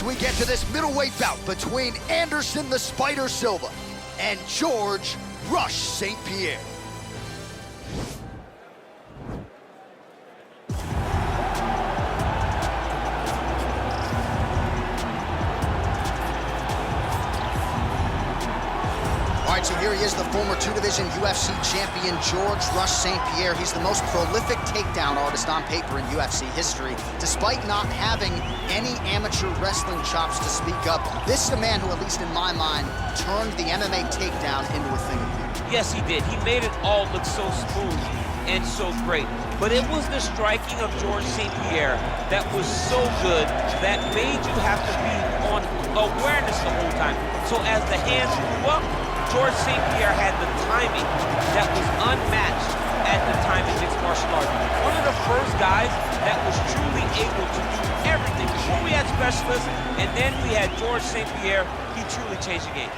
we get to this middleweight bout between Anderson the Spider Silva and George Rush St.Pierre. All right, so here he is, the former two-division UFC champion, George Rush St.Pierre. He's the most prolific takedown artist on paper in UFC history. Despite not having any amateur wrestling chops to speak of, this is a man who, at least in my mind, turned the MMA takedown into a thing of beauty. Yes, he did. He made it all look so smooth and so great. But it was the striking of George St.Pierre that was so good that made you have to be on awareness the whole time. So as the hands grew up, George St.Pierre had the timing that was unmatched at the time in mixed martial arts. One of the first guys that was truly able to do everything. Before we had specialists, and then we had George St.Pierre, he truly changed the game.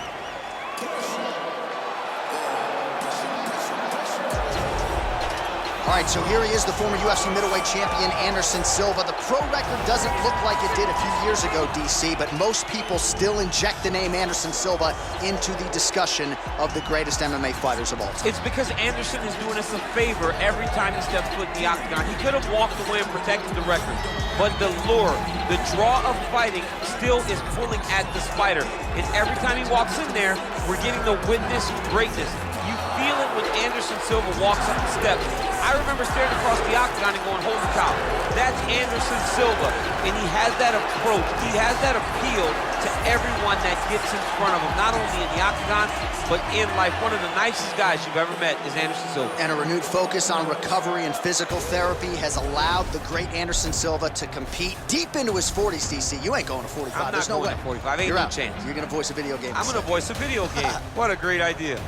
All right, so here he is, the former UFC middleweight champion, Anderson Silva. The pro record doesn't look like it did a few years ago, DC, but most people still inject the name Anderson Silva into the discussion of the greatest MMA fighters of all time. It's because Anderson is doing us a favor every time he steps foot in the octagon. He could have walked away and protected the record, but the lure, the draw of fighting still is pulling at the Spider. And every time he walks in there, we're getting to witness greatness. You feel it when Anderson Silva walks up the steps. I remember staring across the octagon and going, holy cow, that's Anderson Silva. And he has that approach, he has that appeal to everyone that gets in front of him, not only in the octagon, but in life. One of the nicest guys you've ever met is Anderson Silva. And a renewed focus on recovery and physical therapy has allowed the great Anderson Silva to compete deep into his 40s, DC. You ain't going to 45. I'm not going to 45, ain't no chance. You're going to voice a video game. I'm going to voice a video game. What a great idea.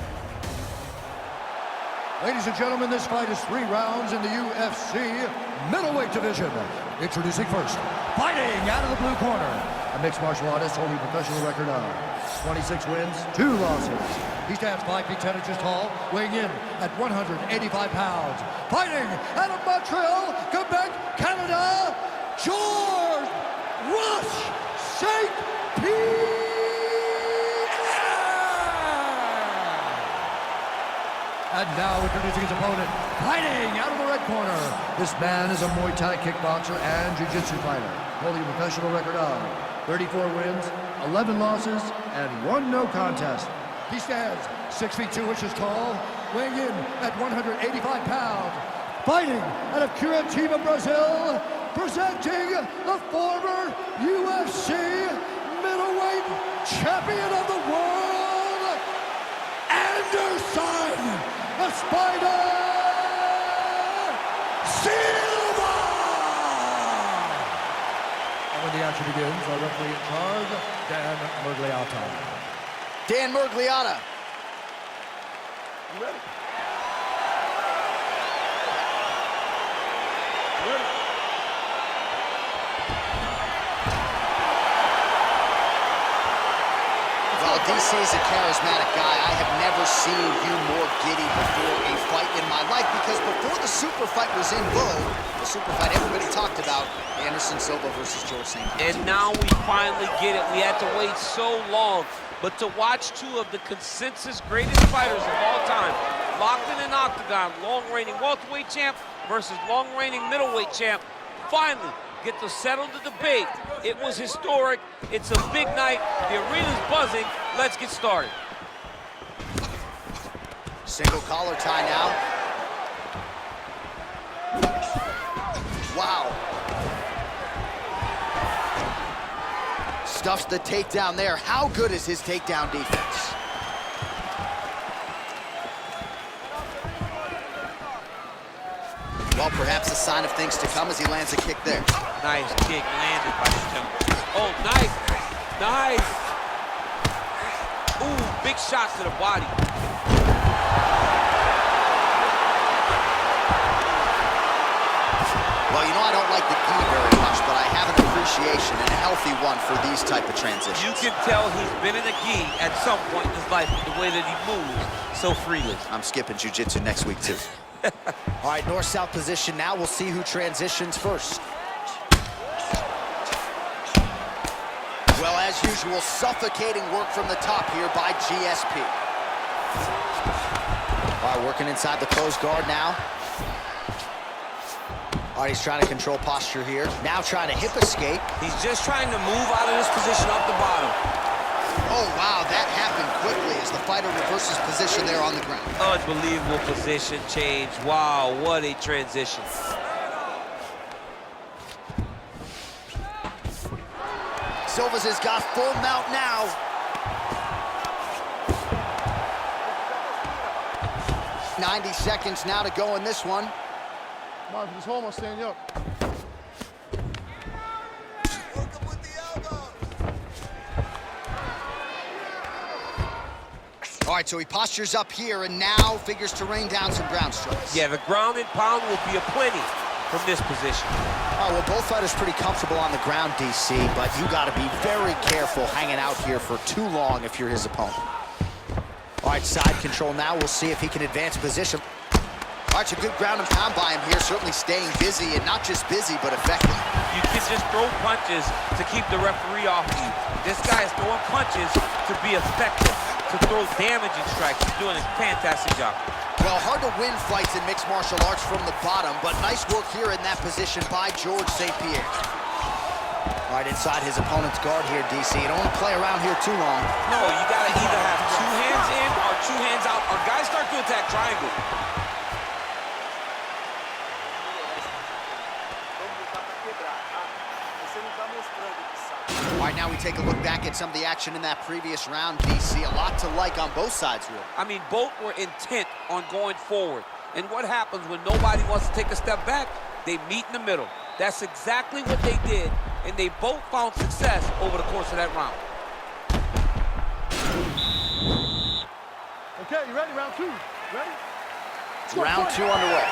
Ladies and gentlemen, this fight is 3 rounds in the UFC middleweight division. Introducing first, fighting out of the blue corner, a mixed martial artist holding a professional record of 26 wins, 2 losses. He stands 5 feet 10 inches tall, weighing in at 185 pounds. Fighting out of Montreal, Quebec, Canada, George Rush St.Pierre. And now introducing his opponent, fighting out of the red corner. This man is a Muay Thai kickboxer and jiu-jitsu fighter, holding a professional record of 34 wins, 11 losses, and 1 no contest. He stands 6 feet 2 inches tall, weighing in at 185 pounds. Fighting out of Curitiba, Brazil, presenting the former UFC middleweight champion of the world, Anderson the Spider Silva! And when the action begins, our referee in charge, Dan Murgliata. Dan Murgliata. You ready? Well, DC is a charismatic guy. I have never seen you more giddy before a fight in my life, because before the super fight was in vogue, the super fight everybody talked about, Anderson Silva versus George St.Pierre. And now we finally get it. We had to wait so long, but to watch 2 of the consensus greatest fighters of all time, locked in an octagon, long-reigning welterweight champ versus long-reigning middleweight champ, finally get to settle the debate. It was historic. It's a big night. The arena's buzzing. Let's get started. Single collar tie now. Wow. Stuffs the takedown there. How good is his takedown defense? Well, perhaps a sign of things to come as he lands a kick there. Nice kick landed by the gentleman. Oh, nice. Nice. Ooh, big shot to the body. Well, you know, I don't like the gi very much, but I have an appreciation and a healthy one for these type of transitions. You can tell he's been in a gi at some point in his life with the way that he moves so freely. I'm skipping jiu-jitsu next week, too. All right, north-south position now. We'll see who transitions first. Well, as usual, suffocating work from the top here by GSP. All right, working inside the closed guard now. All right, he's trying to control posture here. Now trying to hip escape. He's just trying to move out of this position up the bottom. Oh, wow, that happened quickly as the fighter reverses position there on the ground. Unbelievable position change. Wow, what a transition. Silva's has got full mount now. "90 seconds now to go in this one. Mark, just hold on, stand up. All right, so he postures up here and now figures to rain down some ground strikes. Yeah, the ground and pound will be aplenty from this position. All right, well, both fighters pretty comfortable on the ground, DC, but you got to be very careful hanging out here for too long if you're his opponent. All right, side control now. We'll see if he can advance position. All right, so good ground and pound by him here, certainly staying busy, and not just busy, but effective. You can just throw punches to keep the referee off you. This guy is throwing punches to be effective, to throw damaging strikes. He's doing a fantastic job. Well, hard to win fights in mixed martial arts from the bottom, but nice work here in that position by George St.Pierre. All right, inside his opponent's guard here, DC. You don't want to play around here too long. No, you got to either have 2 hands in or 2 hands out, or guys start to attack triangle. All right, now we take a look back at some of the action in that previous round, DC. A lot to like on both sides, really. I mean, both were intent on going forward. And what happens when nobody wants to take a step back? They meet in the middle. That's exactly what they did, and they both found success over the course of that round. Okay, you ready? Round 2. Ready? Round 2 underway.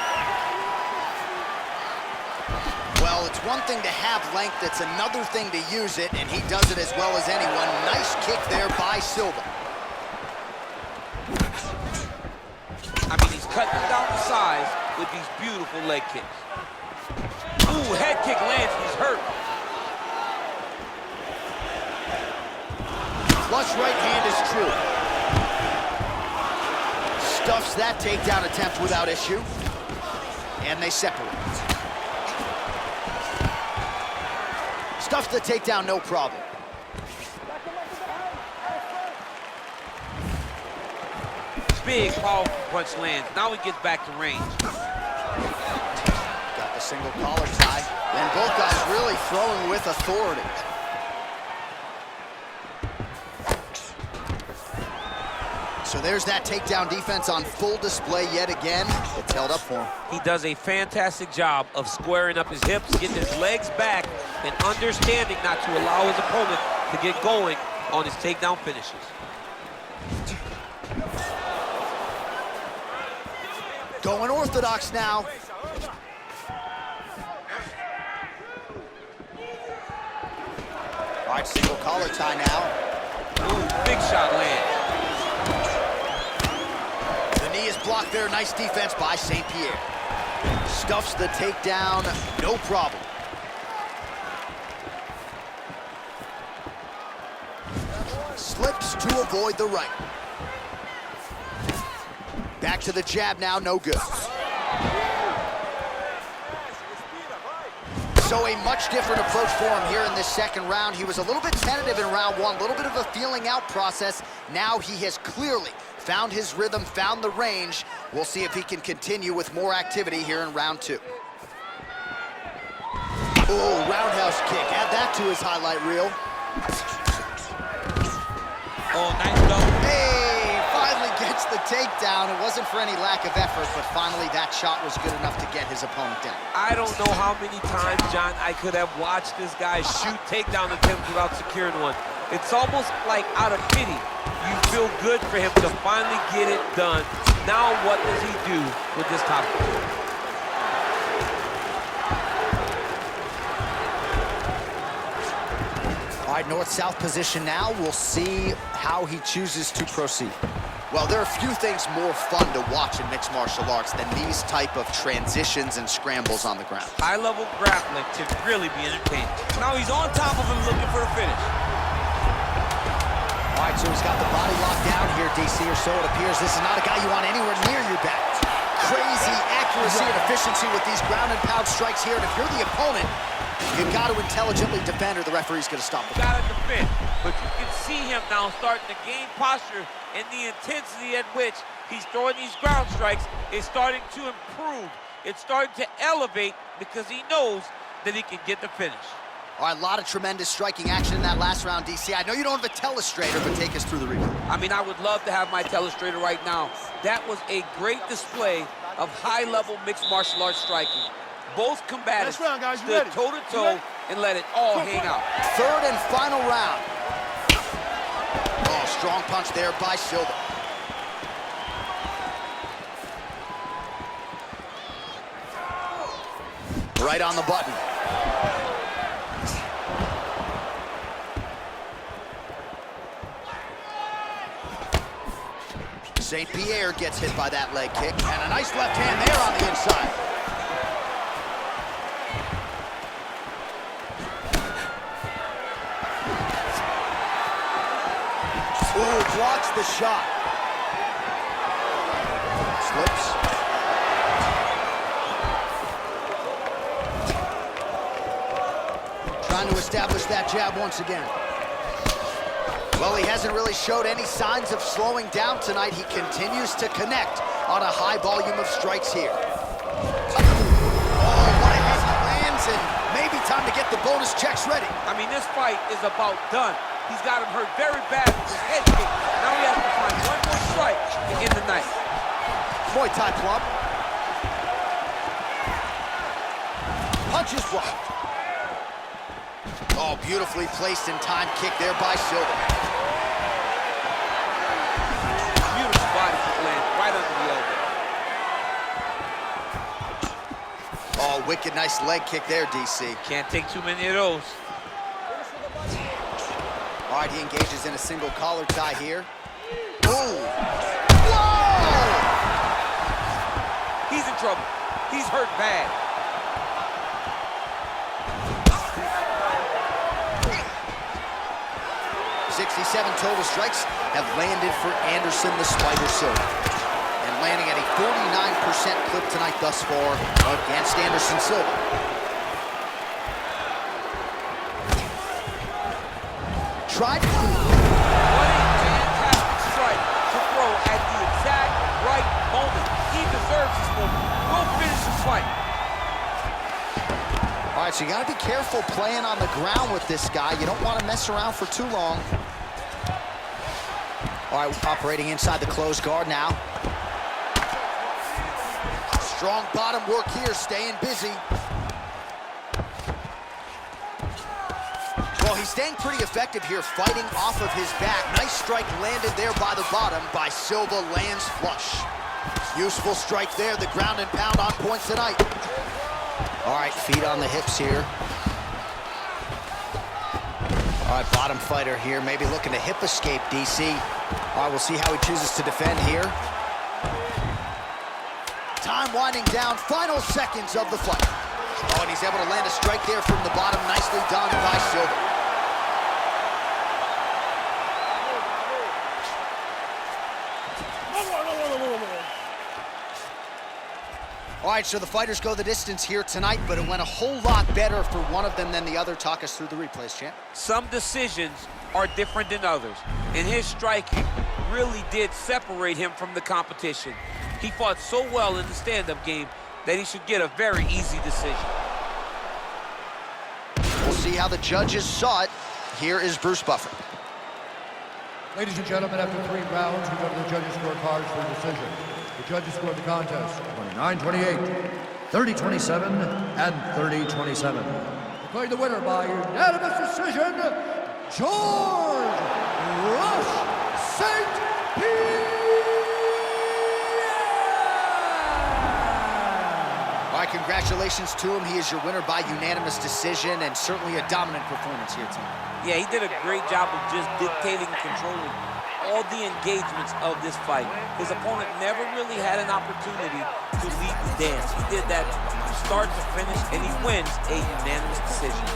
Well, it's one thing to have length, it's another thing to use it, and he does it as well as anyone. Nice kick there by Silva. I mean, he's cutting down the size with these beautiful leg kicks. Ooh, head kick lands, he's hurt. Flush right hand is true. Stuffs that takedown attempt without issue. And they separate. Stuffs the takedown, no problem. Big, powerful punch lands. Now he gets back to range. Got the single collar tie. And both guys really throwing with authority. So there's that takedown defense on full display yet again. It's held up for him. He does a fantastic job of squaring up his hips, getting his legs back, and understanding not to allow his opponent to get going on his takedown finishes. Going orthodox now. All right, single collar tie now. Ooh, big shot land. The knee is blocked there. Nice defense by St.Pierre. Stuffs the takedown, no problem. Slips to avoid the right. Back to the jab now, no good. So a much different approach for him here in this second round. He was a little bit tentative in round 1, a little bit of a feeling out process. Now he has clearly found his rhythm, found the range. We'll see if he can continue with more activity here in round 2. Oh, roundhouse kick. Add that to his highlight reel. Oh, nice go. Hey, finally gets the takedown. It wasn't for any lack of effort, but finally that shot was good enough to get his opponent down. I don't know how many times, John, I could have watched this guy shoot takedown attempts without securing one. It's almost like out of pity. You feel good for him to finally get it done. Now what does he do with this top control? All right, north-south position now. We'll see how he chooses to proceed. Well, there are few things more fun to watch in mixed martial arts than these type of transitions and scrambles on the ground. High-level grappling can really be entertaining. Now he's on top of him looking for the finish. right, so he's got the body locked down here, DC, or so it appears. This is not a guy you want anywhere near your back. Crazy accuracy and efficiency with these ground and pound strikes here, and if you're the opponent, you've got to intelligently defend or the referee's going to stop it. You got to defend, but you can see him now starting to gain posture, and the intensity at which he's throwing these ground strikes is starting to improve. It's starting to elevate because he knows that he can get the finish. All right, a lot of tremendous striking action in that last round, DC. I know you don't have a telestrator, but take us through the replay. I mean, I would love to have my telestrator right now. That was a great display of high-level mixed martial arts striking. Both combatants stood toe-to-toe and let it all hang out. Third and final round. Oh, strong punch there by Silva. Right on the button. St.Pierre gets hit by that leg kick, and a nice left hand there on the inside. Ooh, blocks the shot. Slips. Trying to establish that jab once again. Well, he hasn't really showed any signs of slowing down tonight. He continues to connect on a high volume of strikes here. Oh, what a hit lands, and maybe time to get the bonus checks ready. I mean, this fight is about done. He's got him hurt very bad with his head kick. Now he has to find one more strike to end the night. Muay Thai club. Punches blocked. Oh, beautifully placed in time kick there by Silva. Beautiful body kick land right under the elbow. Oh, wicked nice leg kick there, DC. Can't take too many of those. All right, he engages in a single collar tie here. Ooh. Whoa! He's in trouble. He's hurt bad. Seven total strikes have landed for Anderson the Spider Silva. And landing at a 49% clip tonight thus far against Anderson Silva. Tried to... What a fantastic strike to throw at the exact right moment. He deserves this moment. Go finish this fight. All right, so you got to be careful playing on the ground with this guy. You don't want to mess around for too long. All right, operating inside the closed guard now. Strong bottom work here, staying busy. Well, he's staying pretty effective here, fighting off of his back. Nice strike landed there by the bottom by Silva, lands flush. Useful strike there, the ground and pound on point tonight. All right, feet on the hips here. All right, bottom fighter here, maybe looking to hip escape, DC. All right, we'll see how he chooses to defend here. Time winding down, final seconds of the fight. Oh, and he's able to land a strike there from the bottom, nicely done by Silva. All right, so the fighters go the distance here tonight, but it went a whole lot better for one of them than the other. Talk us through the replays, champ. Some decisions are different than others, and his striking really did separate him from the competition. He fought so well in the stand-up game that he should get a very easy decision. We'll see how the judges saw it. Here is Bruce Buffer. Ladies and gentlemen, after 3 rounds, we go to the judges' scorecards for a decision. The judges scored the contest 29-28, 30-27, and 30-27. Declaring the winner by unanimous decision, George Rush St.Pierre! All right, congratulations to him. He is your winner by unanimous decision, and certainly a dominant performance here tonight. Yeah, he did a great job of just dictating and controlling all the engagements of this fight. His opponent never really had an opportunity to lead the dance. He did that from start to finish, and he wins a unanimous decision.